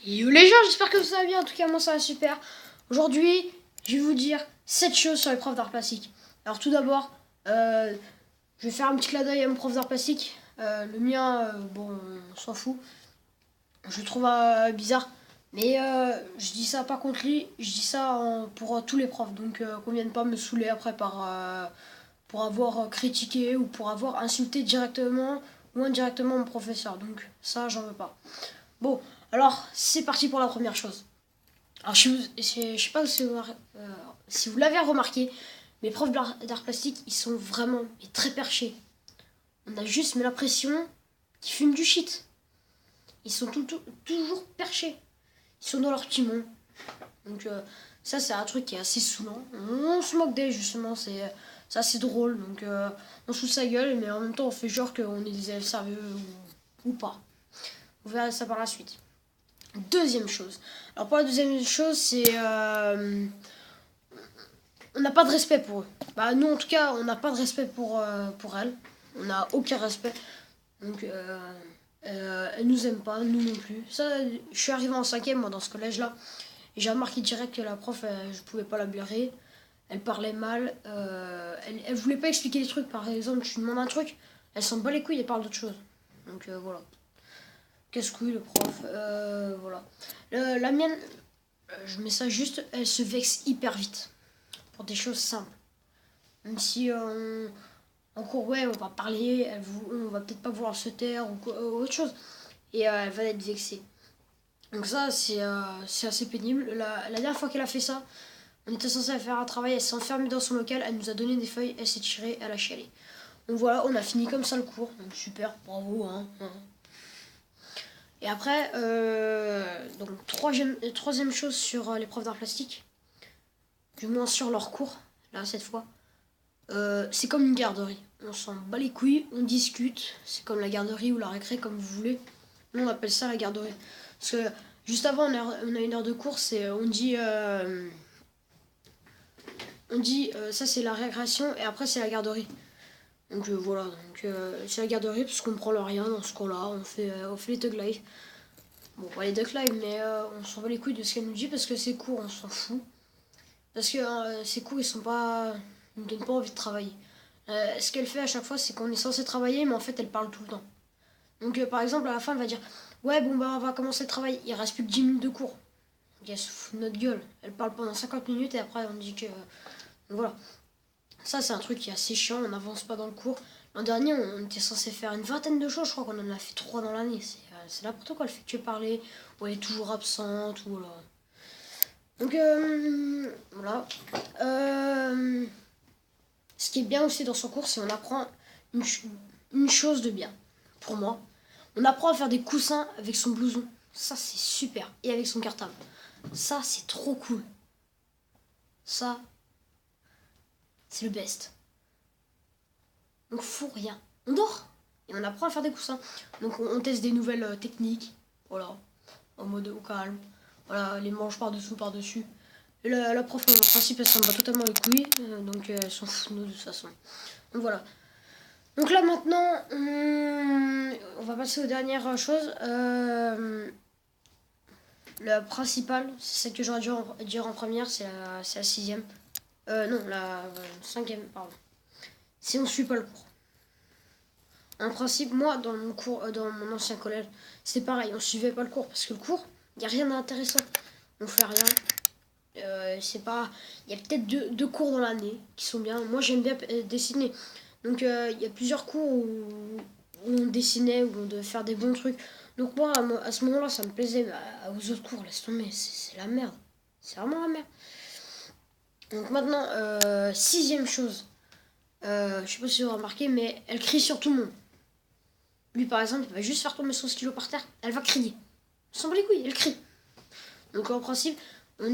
Yo les gens, j'espère que ça va bien, en tout cas moi ça va super. Aujourd'hui, je vais vous dire 7 choses sur les profs d'art plastique. Alors tout d'abord, je vais faire un petit clin d'œil à mon prof d'art plastique. Le mien, bon, on s'en fout. Je le trouve bizarre. Mais je dis ça pas contre lui, je dis ça pour tous les profs. Donc qu'on vienne pas me saouler après pour avoir critiqué ou pour avoir insulté directement ou indirectement mon professeur. Donc ça, j'en veux pas. Bon, alors c'est parti pour la première chose. Alors je sais pas si vous l'avez remarqué, mes profs d'art plastique, ils sont vraiment très perchés. On a juste l'impression qu'ils fument du shit. Ils sont toujours perchés. Ils sont dans leur petit monde. Donc ça c'est un truc qui est assez saoulant. On se moque d'eux justement, c'est assez drôle. Donc on se fout sa gueule, mais en même temps on fait genre qu'on est des élèves sérieux ou pas. On verra ça par la suite. Deuxième chose. Alors pour la deuxième chose, c'est on n'a pas de respect pour eux. Bah nous en tout cas, on n'a pas de respect pour elles. On n'a aucun respect. Donc elles nous aiment pas, nous non plus. Ça, je suis arrivé en cinquième moi dans ce collège-là. Et j'ai remarqué direct que la prof, je pouvais pas la blairer. Elle parlait mal. Elle voulait pas expliquer les trucs. Par exemple, je lui demande un truc, elle s'en bat les couilles et parle d'autre chose. Donc voilà. Casse-couille le prof. Voilà. La mienne, je mets ça juste, elle se vexe hyper vite. Pour des choses simples. Même si en cours, ouais, on va parler, on va peut-être pas vouloir se taire ou autre chose. Et elle va être vexée. Donc ça, c'est assez pénible. La dernière fois qu'elle a fait ça, on était censé faire un travail, elle s'est enfermée dans son local, elle nous a donné des feuilles, elle s'est tirée, elle a chialé. Donc voilà, on a fini comme ça le cours. Donc super, bravo. Hein. Et après, donc troisième chose sur les profs d'art plastique, du moins sur leur cours, là cette fois, c'est comme une garderie. On s'en bat les couilles, on discute, c'est comme la garderie ou la récré comme vous voulez. Nous on appelle ça la garderie. Parce que juste avant on a une heure de course et on dit ça c'est la récréation et après c'est la garderie. Donc voilà, donc c'est la garderie parce qu'on prend le rien dans ce cours-là, on fait les Thug Life. Bon, pas les Duck Live, mais on s'en bat les couilles de ce qu'elle nous dit parce que ces cours, on s'en fout. Parce que ces cours, ils nous donnent pas envie de travailler. Ce qu'elle fait à chaque fois, c'est qu'on est censé travailler, mais en fait, elle parle tout le temps. Donc, par exemple, à la fin, elle va dire ouais, bon, bah, on va commencer le travail. Il reste plus que 10 minutes de cours. Donc, elle se fout de notre gueule. Elle parle pendant 50 minutes et après, on dit que. Donc, voilà. Ça, c'est un truc qui est assez chiant. On n'avance pas dans le cours. L'an dernier, on était censé faire une vingtaine de choses. Je crois qu'on en a fait 3 dans l'année. C'est n'importe quoi. Elle fait que parler. Ou elle est toujours absente. Ou voilà. Donc, voilà. Ce qui est bien aussi dans son cours, c'est qu'on apprend une chose de bien. Pour moi, on apprend à faire des coussins avec son blouson. Ça, c'est super. Et avec son cartable. Ça, c'est trop cool. Ça, c'est le best. Donc, faut rien. On dort. Et on apprend à faire des coussins. Donc, on teste des nouvelles techniques. Voilà. En mode au calme. Voilà, les manches par-dessous, par-dessus. Et la prof, en principe, elle s'en bat totalement les couilles. Donc, elle s'en fout de nous de toute façon. Donc, voilà. Donc là, maintenant, on va passer aux dernières choses. La principale, c'est celle que j'aurais dû dire en première, c'est la sixième. Non, la cinquième, pardon. Si on suit pas le cours. En principe, moi, dans mon cours, dans mon ancien collège, c'est pareil, on suivait pas le cours parce que le cours, il n'y a rien d'intéressant. On fait rien. C'est pas. Il y a peut-être deux cours dans l'année qui sont bien. Moi, j'aime bien dessiner. Donc, il y a plusieurs cours où on dessinait, où on devait faire des bons trucs. Donc, moi, à ce moment-là, ça me plaisait. Mais aux autres cours, laisse tomber, c'est la merde. C'est vraiment la merde. Donc, maintenant, sixième chose. Je sais pas si vous avez remarqué, mais elle crie sur tout le monde. Lui, par exemple, il va juste faire tomber son stylo par terre. Elle va crier. Elle s'en bat les couilles, elle crie. Donc, en principe, on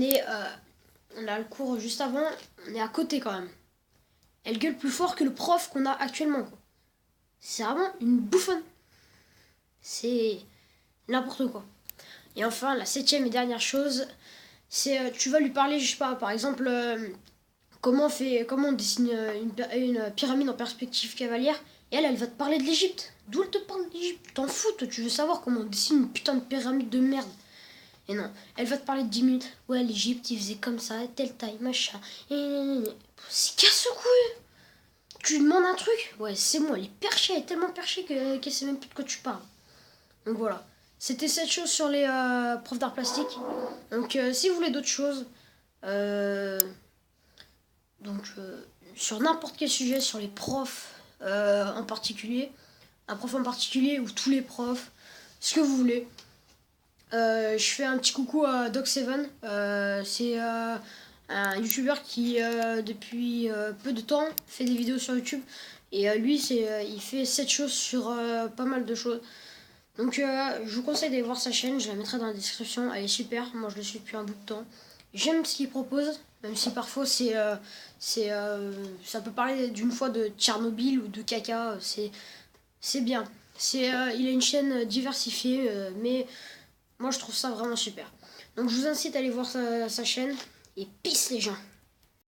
a le cours juste avant, on est à côté quand même. Elle gueule plus fort que le prof qu'on a actuellement. Quoi. C'est vraiment une bouffonne. C'est n'importe quoi. Et enfin, la septième et dernière chose, c'est tu vas lui parler, je sais pas, par exemple, comment on dessine une pyramide en perspective cavalière. Et elle va te parler de l'Égypte. D'où elle te parle de l'Égypte? T'en fous, toi, tu veux savoir comment on dessine une putain de pyramide de merde. Et non, elle va te parler de 10 minutes. Ouais, l'Égypte, ils faisaient comme ça, telle taille, machin. Et c'est casse-couille. Tu lui demandes un truc. Ouais, c'est moi, elle est perchée, elle est tellement perchée qu'elle sait même plus de quoi tu parles. Donc voilà. C'était cette chose sur les profs d'art plastique. Donc si vous voulez d'autres choses, donc sur n'importe quel sujet, sur les profs en particulier, un prof en particulier ou tous les profs, ce que vous voulez. Je fais un petit coucou à Doc7. C'est un youtubeur qui depuis peu de temps fait des vidéos sur YouTube. Et lui, il fait cette chose sur pas mal de choses. Donc je vous conseille d'aller voir sa chaîne, je la mettrai dans la description, elle est super, moi je le suis depuis un bout de temps. J'aime ce qu'il propose, même si parfois ça peut parler d'une fois de Tchernobyl ou de caca, c'est bien. Il a une chaîne diversifiée, mais moi je trouve ça vraiment super. Donc je vous incite à aller voir sa chaîne et peace les gens.